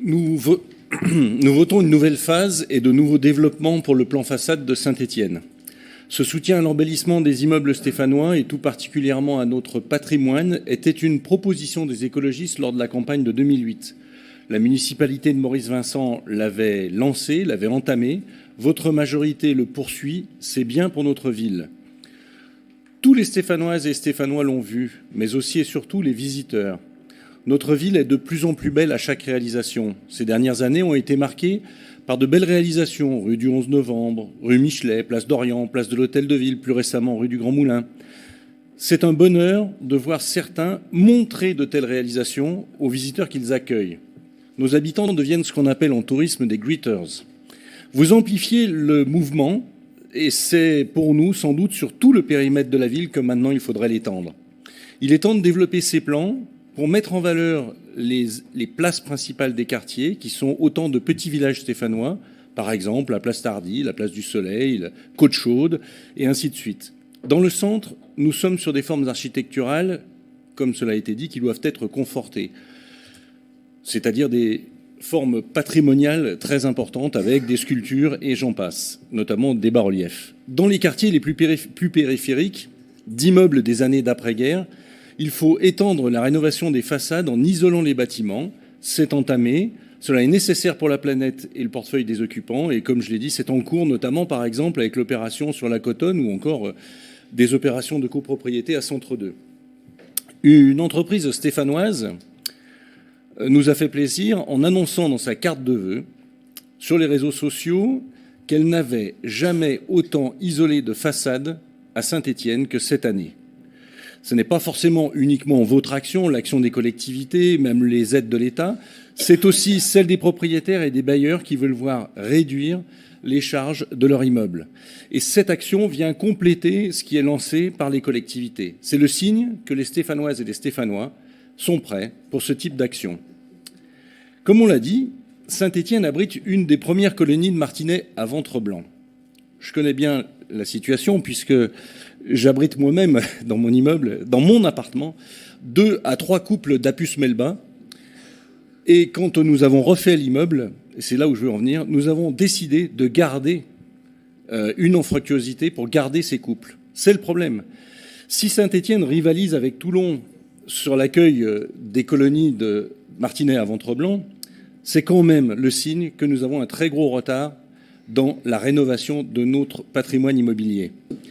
Nous, vo- Nous votons une nouvelle phase et de nouveaux développements pour le plan façade de Saint-Étienne. Ce soutien à l'embellissement des immeubles stéphanois et tout particulièrement à notre patrimoine était une proposition des écologistes lors de la campagne de 2008. La municipalité de Maurice-Vincent l'avait lancé, l'avait entamé. Votre majorité le poursuit, c'est bien pour notre ville. Tous les Stéphanoises et Stéphanois l'ont vu, mais aussi et surtout les visiteurs. Notre ville est de plus en plus belle à chaque réalisation. Ces dernières années ont été marquées par de belles réalisations, rue du 11 novembre, rue Michelet, place d'Orient, place de l'Hôtel de Ville, plus récemment rue du Grand Moulin. C'est un bonheur de voir certains montrer de telles réalisations aux visiteurs qu'ils accueillent. Nos habitants deviennent ce qu'on appelle en tourisme des greeters. Vous amplifiez le mouvement et c'est pour nous sans doute sur tout le périmètre de la ville que maintenant il faudrait l'étendre. Il est temps de développer ces plans pour mettre en valeur les places principales des quartiers, qui sont autant de petits villages stéphanois, par exemple la place Tardy, la place du Soleil, la Côte-Chaude, et ainsi de suite. Dans le centre, nous sommes sur des formes architecturales, comme cela a été dit, qui doivent être confortées, c'est-à-dire des formes patrimoniales très importantes avec des sculptures et j'en passe, notamment des bas-reliefs. Dans les quartiers les plus périphériques, d'immeubles des années d'après-guerre, il faut étendre la rénovation des façades en isolant les bâtiments. C'est entamé. Cela est nécessaire pour la planète et le portefeuille des occupants. Et comme je l'ai dit, c'est en cours, notamment par exemple avec l'opération sur la Cotonne ou encore des opérations de copropriété à Centre 2. Une entreprise stéphanoise nous a fait plaisir en annonçant dans sa carte de vœux sur les réseaux sociaux qu'elle n'avait jamais autant isolé de façades à Saint-Étienne que cette année. Ce n'est pas forcément uniquement votre action, l'action des collectivités, même les aides de l'État. C'est aussi celle des propriétaires et des bailleurs qui veulent voir réduire les charges de leur immeuble. Et cette action vient compléter ce qui est lancé par les collectivités. C'est le signe que les Stéphanoises et les Stéphanois sont prêts pour ce type d'action. Comme on l'a dit, Saint-Étienne abrite une des premières colonies de martinets à ventre blanc. Je connais bien la situation puisque j'abrite moi-même dans mon immeuble, dans mon appartement, 2 à 3 couples d'Apus melba. Et quand nous avons refait l'immeuble, et c'est là où je veux en venir, nous avons décidé de garder une anfractuosité pour garder ces couples. C'est le problème. Si Saint-Étienne rivalise avec Toulon sur l'accueil des colonies de martinets à ventre blanc, c'est quand même le signe que nous avons un très gros retard dans la rénovation de notre patrimoine immobilier.